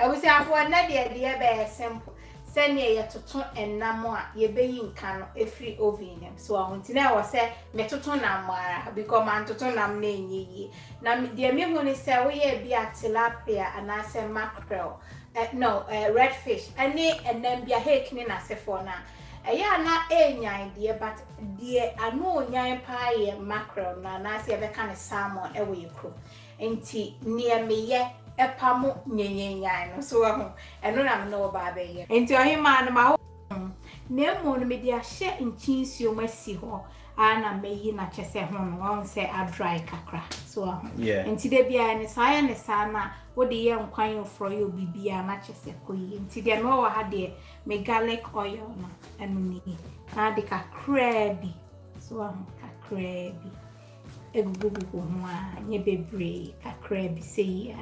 was afọ na de be simple send ye toto enamo a ye be yi nka no every oven so ahunti na wo se me toto na mara because man toto nam na enyi na de me hu ni se wo ye bia tilapia and say mackerel no redfish ani enam bia hake ni na sefo na ya na enyan de but de ano onyan pa ye mackerel na say be kan salmon e wo yekro enti ne me ye epamu nyenyenyan no so ho eno na me no ba be ye enti ohima no ma na mo no me dia hye nchinsio masi ho ana meyi na chese ho no won say a dry kakra so ho enti de bia ne saya ne sana wo de ye nkwan ofro ye bibia na chese koyi enti de no wa ha de me garlic oil no eno ni na de kakra bi so ho kakra bi egugugu ho a nye bebre kakra bi sei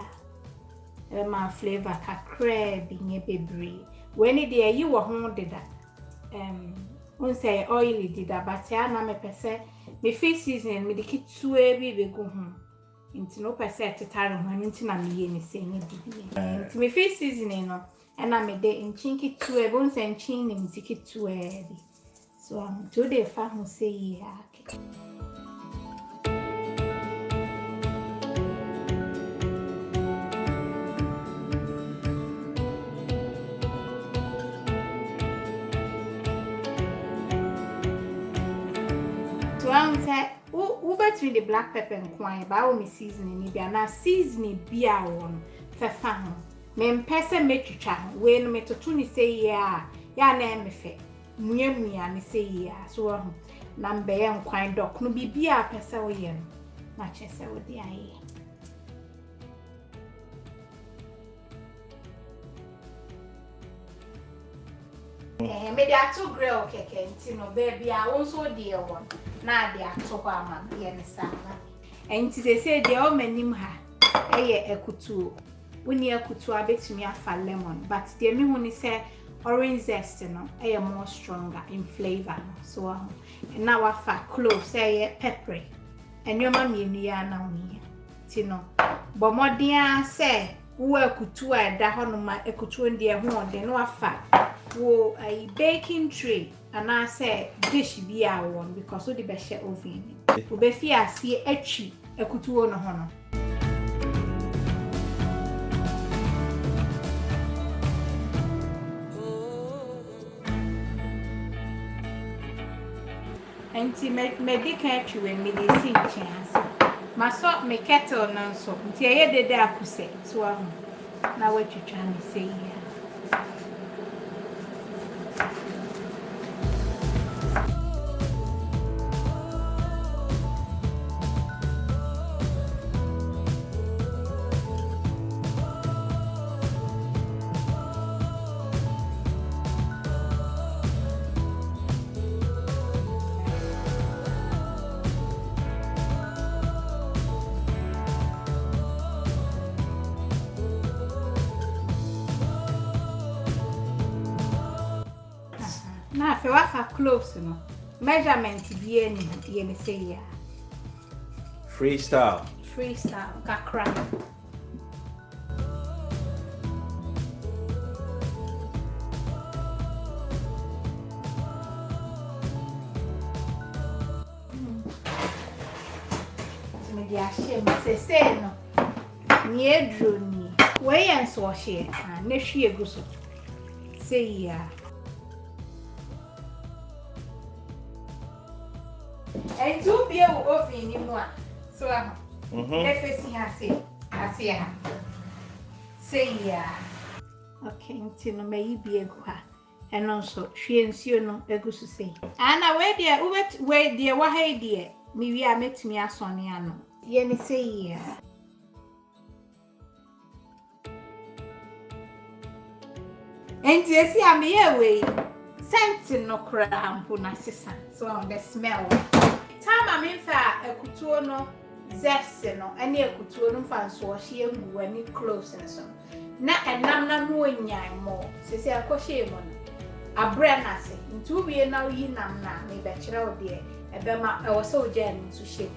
my flavor kakra bi nye bebre when it dey you wo ho deda won say oily deda but ya na me pese me fish season me de kitue bi be go ho nti no pese tetare ho nti na me ye ni se nye bibi nti me fish season no na me de nchin kitue won say nchin ni nti kitue bi so to dey fa ho say ya between the black pepper and kwai ba me seasoning ni bia na seasoning bia won fefa ho me mpese metwitwa ho we no metoto ni sei ya na emefe muamua ni sei ya so ho na mbe ye nkwan dok no bibia pese wo ye no na chese wo di aye me dia to grill keke nti no baby a won so de won na de ato ho ama ye ne sama enti se de o manim ha eye ekutuo woni ekutuo abetumi afa lemon but de me hu ni se orange zest no eye more stronger in flavor so na wafa cloves eye pepper enyoma mienu ya na woni ti no bomodia se wo ekutuo eda ho no ma ekutuo de ho de no wafa wo a baking tray and I say dish be a one because of the best oven. We be fear see etchi ekutuo no hono. Enti me di catch when me dey see chance. Ma so me kettle nan so. Nti ye de akuse so na what you trying to say here. Na fe wafa cloves no measurement bi eni ye me say ya freestyle kakra me dia she me say no ni edro ni we yen so she na hwie guso say ya and to be a oven ni mo so efesi ha say ha say ya okay nti no me bi egu ha eno so hwie nsio no egu so say ana we dia wa ha dia mi wi a metimi asone ano ye ni say ya enti esi am ye we scent no kra ampo na sesa so on the smell time am infa ekutuo no zest no ene ekutuo no fa so hye egu ani cloves and so na enam na no onyan mo sese akohye mo no abre na se ntu wie na yi nam na me be kire wo de ebe ma e wo so oja ni so hye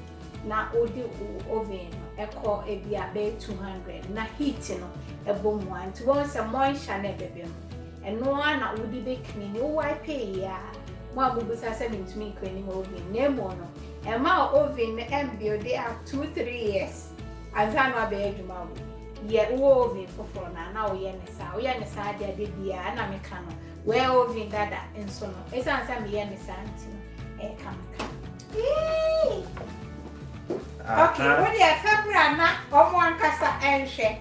na odi oven no echo ebi abe 200 na heat no ebo mu anti once a moisture na bebe mu eno na wodi be clean wo wipe ya mo abubusa se mintumi cleaning oven na mo no e ma oven em build up 2-3 years azanwa be adwuma wo ye wo oven foforo na wo ye ne sa dia de bia na meka no we oven dada enso no esansa me ye ne sa anti no e kamaka okay, what you February na omo ankasa enhwe.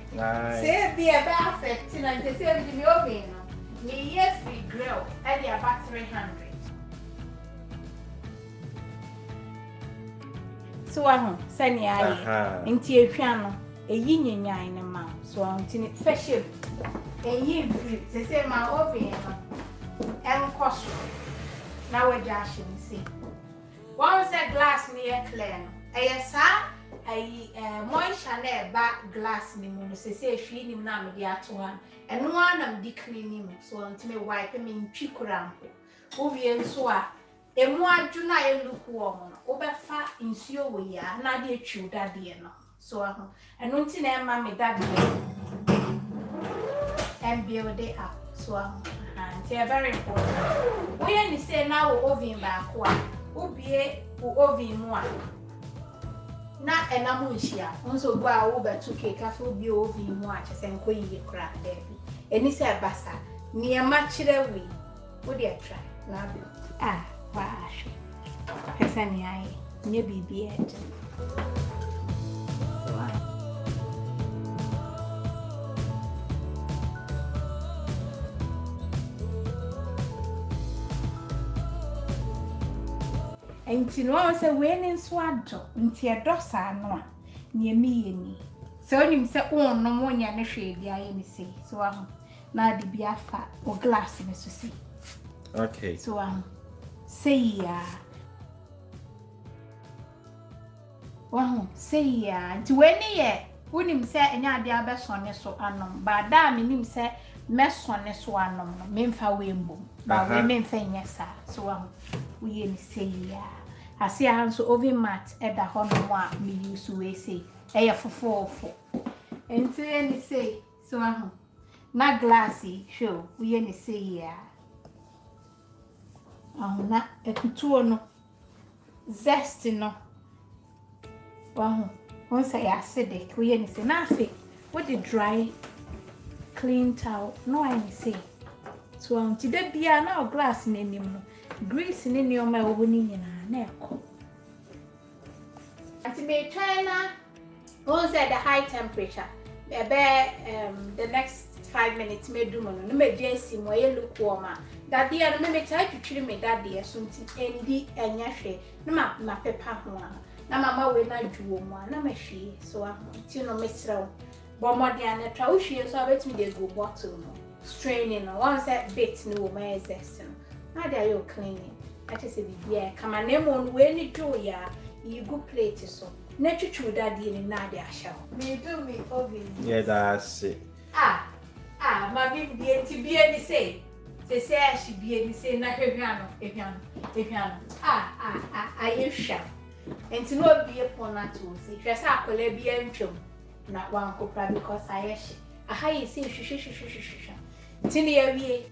Say be a ba affect na nte say be oven no. Me yes we grill at the about 300. So sani aye. Nti ehwa no eyi nyenyan ne ma. So nti ne fashion. Eyi free. Say ma oven no. Enkoso. Na we jashin see. One say glass near clear no. Ayesa ayi moisture na ba glass ni mu no se ehwi ni na me dia to han eno na me di clean ni mu so ntime wipe me ntwi kurampo wo wie nso a emu adwu na ye luku wo no wo be fa nsuo wo ya na de atwu dade no so eno nti na ema me dade and build it up so and they very important we any say na wo oven ba ko a wo bie wo oven mu a na enamu nhia onso gba wo betu cake afa obi oven mu a chese nko yiye kra da bi eni se basa niema kire we wo dey try na bi wa ahwe pesa ni ai nye bibi eje enti no se we ni nso ado nti edosa no a ne emiye ni se onim se onno mo nya ne hwe bia ye ni se so na de bia fa o glass ne so si okay so say ya say ya nti we ni ye onim se enya ade abesone so anom ba da me nim se mesone so anom no memfa we mbom ba we memfa nyesa so we ye ni say ya asia hanso oven mat eda hono a me use we say eya fofofo enti eni say so na glassy show we eni say ya na ekutuo no zest no won say acidic we eni say na afi what the dry clean towel no I say so unti da bia na glass na enim no grease ni nioma wo ni nyina na ekọ anti me China won say the high temperature the next 5 minutes me do no me di asimo ye lukewarm that dia no me try twitwiri me that dia so nti endi enya hwe na ma pepa ho na mama we na dwuo mu na ma hwie so nti no me srew bo modia na twa wo hwie so abetimi dey go bottle no straining no once that bit no wo ma exist no na dia you cleaning that is a bia kama na mo no we ni do ya you go plate so na twitwu dadie ni na dia ahya me do me oven yeah that's it ma bi bia ti bia ni say she bia ni say na hwehwa no ayehwa enti no bia pona to say hwesa akola bia ntwom na wan kopra because ayehye aha yi say hwehwe tini ya wie